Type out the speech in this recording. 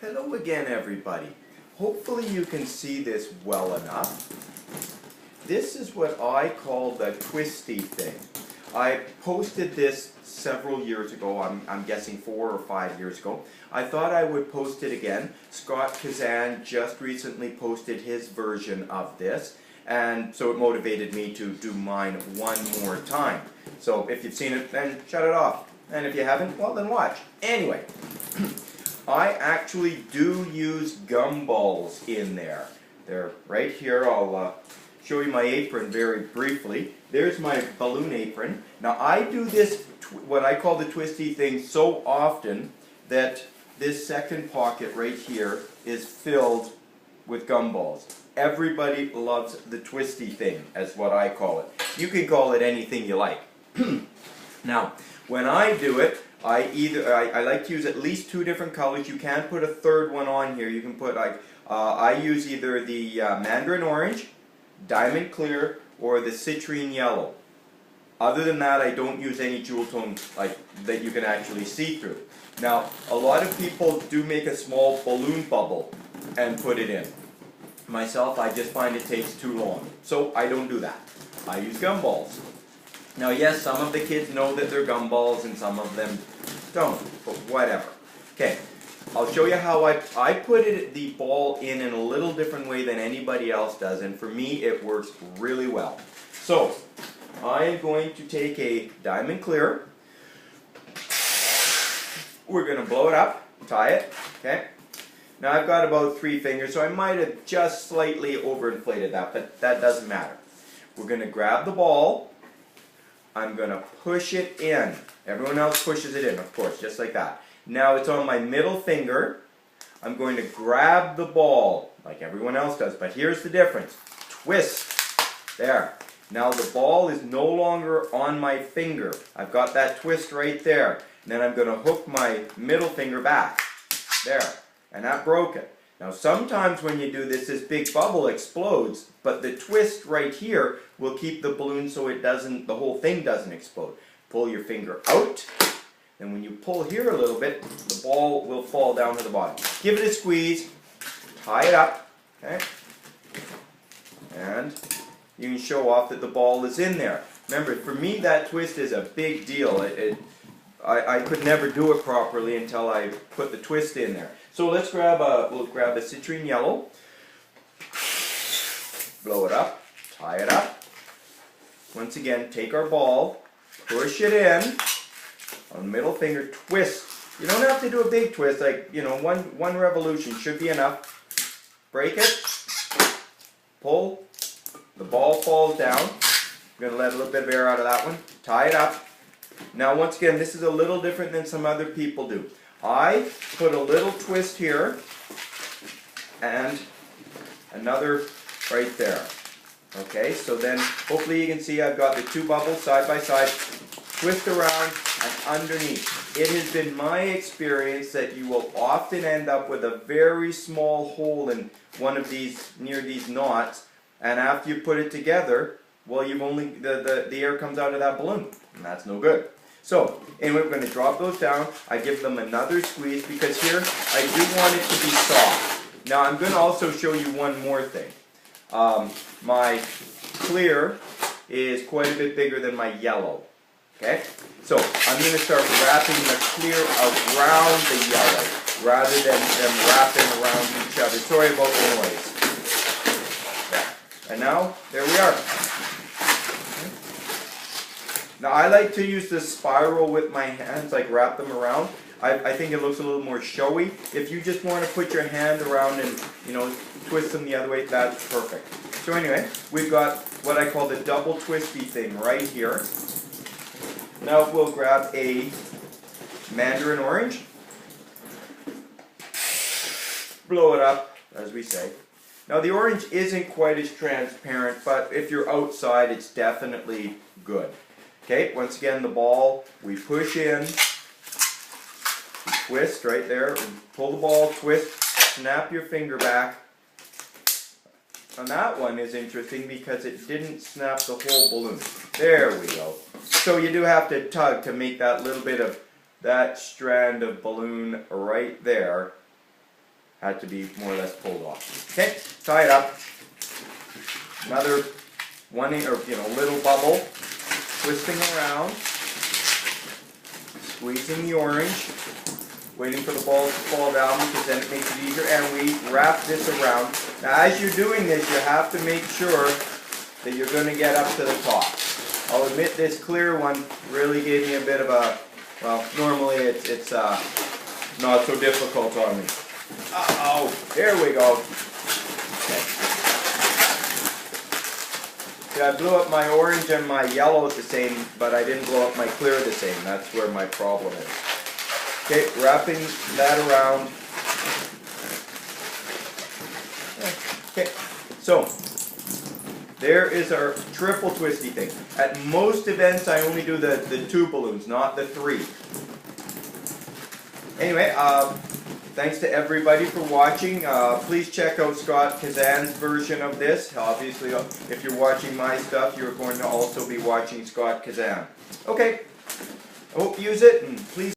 Hello again, everybody. Hopefully you can see this well enough. This is what I call the Twisty Thing. I posted this several years ago, I'm guessing 4 or 5 years ago. I thought I would post it again. Scott Kazan just recently posted his version of this, and so it motivated me to do mine one more time. So if you've seen it, then shut it off. And if you haven't, well then watch. Anyway. I actually do use gumballs in there. They're right here. I'll show you my apron very briefly. There's my balloon apron. Now I do this, what I call the Twisty Thing, so often that this second pocket right here is filled with gumballs. Everybody loves the Twisty Thing, as what I call it. You can call it anything you like. Now, when I do it, I like to use at least 2 different colors. You can put a third one on here. You can put I use either the Mandarin Orange, Diamond Clear, or the Citrine Yellow. Other than that, I don't use any jewel tone that you can actually see through. Now, a lot of people do make a small balloon bubble and put it in. Myself, I just find it takes too long, so I don't do that. I use gumballs. Now yes, some of the kids know that they're gumballs and some of them don't, but whatever. Okay, I'll show you how I put the ball in a little different way than anybody else does, and for me it works really well. So, I am going to take a Diamond Clear. We're going to blow it up, tie it, okay? Now I've got about 3 fingers, so I might have just slightly overinflated that, but that doesn't matter. We're going to grab the ball. I'm going to push it in. Everyone else pushes it in, of course, just like that. Now it's on my middle finger. I'm going to grab the ball, like everyone else does, but here's the difference. Twist. There. Now the ball is no longer on my finger. I've got that twist right there. And then I'm going to hook my middle finger back. There. And that broke it. Now sometimes when you do this, this big bubble explodes, but the twist right here will keep the balloon so it doesn't, the whole thing doesn't explode. Pull your finger out, and when you pull here a little bit, the ball will fall down to the bottom. Give it a squeeze, tie it up, okay? And you can show off that the ball is in there. Remember, for me that twist is a big deal. I could never do it properly until I put the twist in there. So let's grab we'll grab a Citrine Yellow, blow it up, tie it up. Once again, take our ball, push it in, on middle finger, twist. You don't have to do a big twist, like, you know, one revolution should be enough. Break it, pull, the ball falls down. I'm going to let a little bit of air out of that one, tie it up. Now once again, this is a little different than some other people do. I put a little twist here and another right there. Okay, so then hopefully you can see I've got the 2 bubbles side by side, twist around and underneath. It has been my experience that you will often end up with a very small hole in one of these, near these knots, and after you put it together, well, you've only, the air comes out of that balloon, and that's no good. So, anyway, we're going to drop those down. I give them another squeeze because here I do want it to be soft. Now, I'm going to also show you one more thing. My clear is quite a bit bigger than my yellow. Okay? So, I'm going to start wrapping the clear around the yellow rather than them wrapping around each other. Sorry about the noise. And now, there we are. Now I like to use this spiral with my hands, like wrap them around. I think it looks a little more showy. If you just want to put your hand around and, you know, twist them the other way, that's perfect. So anyway, we've got what I call the double twisty thing right here. Now we'll grab a Mandarin Orange, blow it up, as we say. Now the orange isn't quite as transparent, but if you're outside, it's definitely good. Okay, once again, the ball, we push in, we twist right there, pull the ball, twist, snap your finger back. And that one is interesting because it didn't snap the whole balloon. There we go. So you do have to tug to make that little bit of that strand of balloon right there had to be more or less pulled off. Okay, tie it up. Another little bubble, twisting around, squeezing the orange, waiting for the balls to fall down because then it makes it easier, and we wrap this around. Now as you're doing this, you have to make sure that you're going to get up to the top. I'll admit this clear one really gave me a bit of a, well, normally it's not so difficult on me. Uh-oh, there we go. Okay. See, I blew up my orange and my yellow the same, but I didn't blow up my clear the same. That's where my problem is. Okay, wrapping that around. Okay, so there is our triple twisty thing. At most events I only do the 2 balloons, not the 3. Anyway, thanks to everybody for watching. Please check out Scott Kazan's version of this. Obviously, if you're watching my stuff, you're going to also be watching Scott Kazan. Okay, I hope you use it, and please